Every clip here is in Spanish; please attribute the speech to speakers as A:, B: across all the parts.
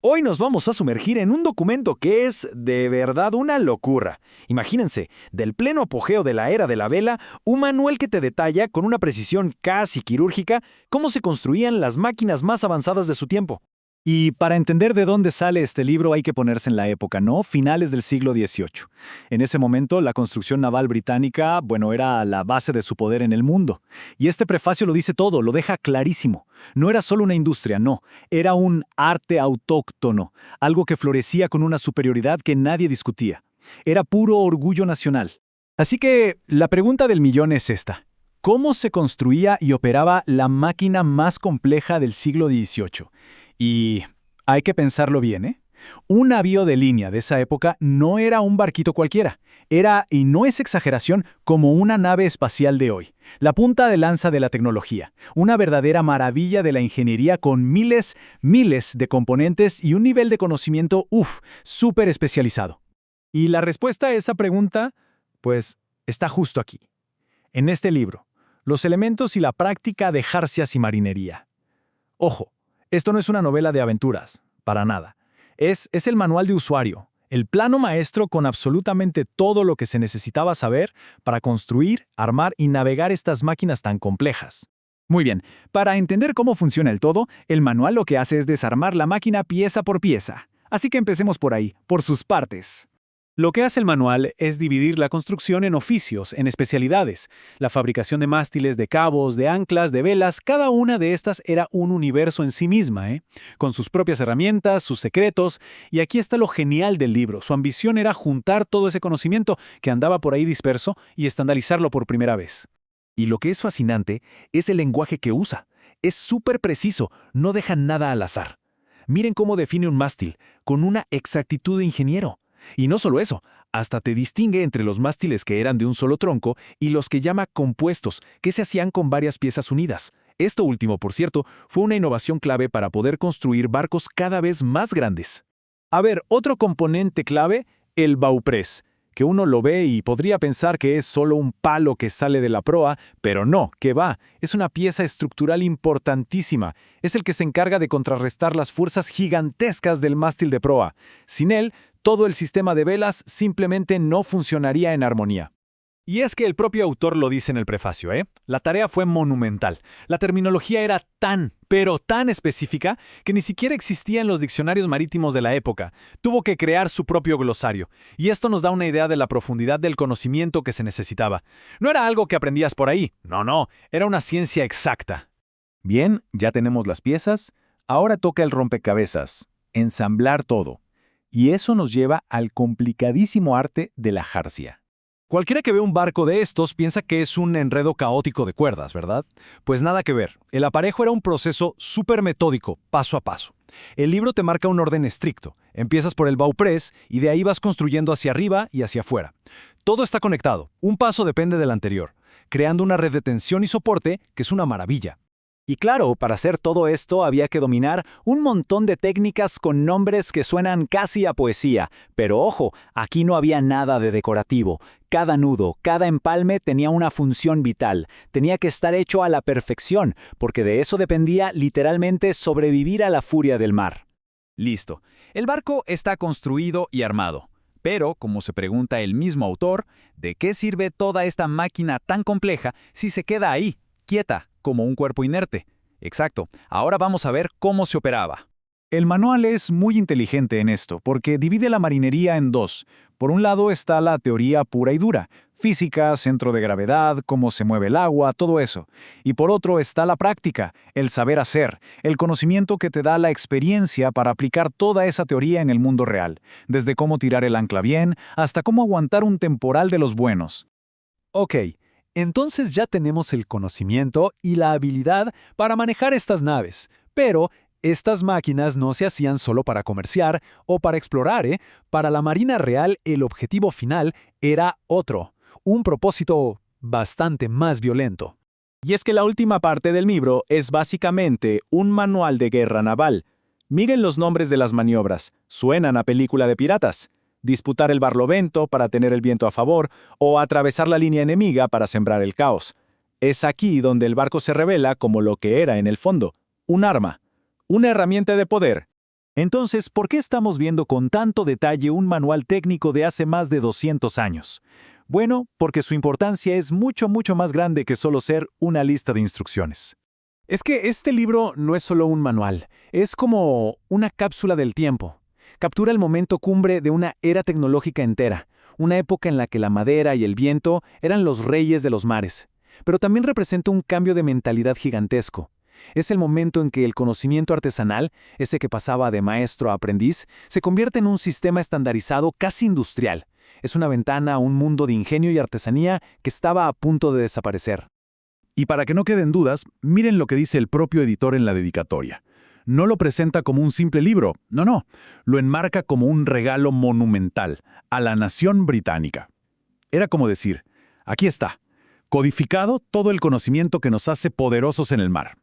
A: Hoy nos vamos a sumergir en un documento que es de verdad una locura. Imagínense, del pleno apogeo de la era de la vela, un manual que te detalla con una precisión casi quirúrgica cómo se construían las máquinas más avanzadas de su tiempo. Y para entender de dónde sale este libro hay que ponerse en la época, ¿no? Finales del siglo XVIII. En ese momento, la construcción naval británica, bueno, era la base de su poder en el mundo. Y este prefacio lo dice todo, lo deja clarísimo. No era solo una industria, no. Era un arte autóctono, algo que florecía con una superioridad que nadie discutía. Era puro orgullo nacional. Así que la pregunta del millón es esta. ¿Cómo se construía y operaba la máquina más compleja del siglo XVIII? Y hay que pensarlo bien, ¿eh? Un navío de línea de esa época no era un barquito cualquiera. Era, y no es exageración, como una nave espacial de hoy. La punta de lanza de la tecnología. Una verdadera maravilla de la ingeniería con miles de componentes y un nivel de conocimiento, súper especializado. Y la respuesta a esa pregunta, pues, está justo aquí. En este libro, Los elementos y la práctica de jarcias y marinería. Ojo, esto no es una novela de aventuras, para nada. Es el manual de usuario, el plano maestro con absolutamente todo lo que se necesitaba saber para construir, armar y navegar estas máquinas tan complejas. Muy bien, para entender cómo funciona el todo, el manual lo que hace es desarmar la máquina pieza por pieza. Así que empecemos por ahí, por sus partes. Lo que hace el manual es dividir la construcción en oficios, en especialidades. La fabricación de mástiles, de cabos, de anclas, de velas, cada una de estas era un universo en sí misma, con sus propias herramientas, sus secretos. Y aquí está lo genial del libro. Su ambición era juntar todo ese conocimiento que andaba por ahí disperso y estandarizarlo por primera vez. Y lo que es fascinante es el lenguaje que usa. Es súper preciso, no deja nada al azar. Miren cómo define un mástil, con una exactitud de ingeniero. Y no solo eso, hasta te distingue entre los mástiles que eran de un solo tronco y los que llama compuestos, que se hacían con varias piezas unidas. Esto último, por cierto, fue una innovación clave para poder construir barcos cada vez más grandes. A ver, otro componente clave, el bauprés, que uno lo ve y podría pensar que es solo un palo que sale de la proa, pero no, que va, es una pieza estructural importantísima. Es el que se encarga de contrarrestar las fuerzas gigantescas del mástil de proa. Sin él, todo el sistema de velas simplemente no funcionaría en armonía. Y es que el propio autor lo dice en el prefacio, La tarea fue monumental. La terminología era pero tan específica, que ni siquiera existía en los diccionarios marítimos de la época. Tuvo que crear su propio glosario. Y esto nos da una idea de la profundidad del conocimiento que se necesitaba. No era algo que aprendías por ahí. No, era una ciencia exacta. Bien, ya tenemos las piezas. Ahora toca el rompecabezas. Ensamblar todo. Y eso nos lleva al complicadísimo arte de la jarcia. Cualquiera que ve un barco de estos piensa que es un enredo caótico de cuerdas, ¿verdad? Pues nada que ver. El aparejo era un proceso súper metódico, paso a paso. El libro te marca un orden estricto. Empiezas por el bauprés y de ahí vas construyendo hacia arriba y hacia afuera. Todo está conectado. Un paso depende del anterior, creando una red de tensión y soporte que es una maravilla. Y claro, para hacer todo esto había que dominar un montón de técnicas con nombres que suenan casi a poesía. Pero ojo, aquí no había nada de decorativo. Cada nudo, cada empalme tenía una función vital. Tenía que estar hecho a la perfección, porque de eso dependía literalmente sobrevivir a la furia del mar. Listo. El barco está construido y armado. Pero, como se pregunta el mismo autor, ¿de qué sirve toda esta máquina tan compleja si se queda ahí, quieta, como un cuerpo inerte? Exacto, ahora vamos a ver cómo se operaba. El manual es muy inteligente en esto, porque divide la marinería en dos. Por un lado está la teoría pura y dura, física, centro de gravedad, cómo se mueve el agua, todo eso. Y por otro está la práctica, el saber hacer, el conocimiento que te da la experiencia para aplicar toda esa teoría en el mundo real, desde cómo tirar el ancla bien hasta cómo aguantar un temporal de los buenos. Ok. Entonces ya tenemos el conocimiento y la habilidad para manejar estas naves, pero estas máquinas no se hacían solo para comerciar o para explorar, Para la Marina Real el objetivo final era otro, un propósito bastante más violento. Y es que la última parte del libro es básicamente un manual de guerra naval. Miren los nombres de las maniobras, suenan a película de piratas. Disputar el barlovento para tener el viento a favor o atravesar la línea enemiga para sembrar el caos. Es aquí donde el barco se revela como lo que era en el fondo, un arma, una herramienta de poder. Entonces, ¿por qué estamos viendo con tanto detalle un manual técnico de hace más de 200 años? Bueno, porque su importancia es mucho más grande que solo ser una lista de instrucciones.
B: Es que este libro no es solo un manual, es como una cápsula del tiempo. Captura el momento cumbre de una era tecnológica entera, una época en la que la madera y el viento eran los reyes de los mares. Pero también representa un cambio de mentalidad gigantesco. Es el momento en que el conocimiento artesanal, ese que pasaba de maestro a aprendiz, se convierte en un sistema estandarizado casi industrial. Es una ventana a un mundo de ingenio y artesanía que estaba a punto de desaparecer.
C: Y para que no queden dudas, miren lo que dice el propio editor en la dedicatoria. No lo presenta como un simple libro, no, lo enmarca como un regalo monumental a la nación británica. Era como decir, aquí está, codificado todo el conocimiento que nos hace poderosos en el mar.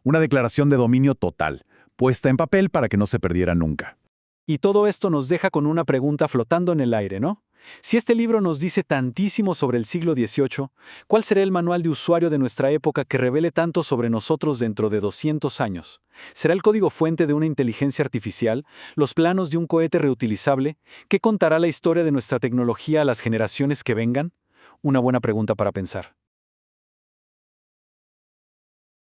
C: Una declaración de dominio total, puesta en papel para que no se perdiera nunca.
A: Y todo esto nos deja con una pregunta flotando en el aire, ¿no? Si este libro nos dice tantísimo sobre el siglo XVIII, ¿cuál será el manual de usuario de nuestra época que revele tanto sobre nosotros dentro de 200 años? ¿Será el código fuente de una inteligencia artificial? ¿Los planos de un cohete reutilizable? ¿Qué contará la historia de nuestra tecnología a las generaciones que vengan? Una buena pregunta para pensar.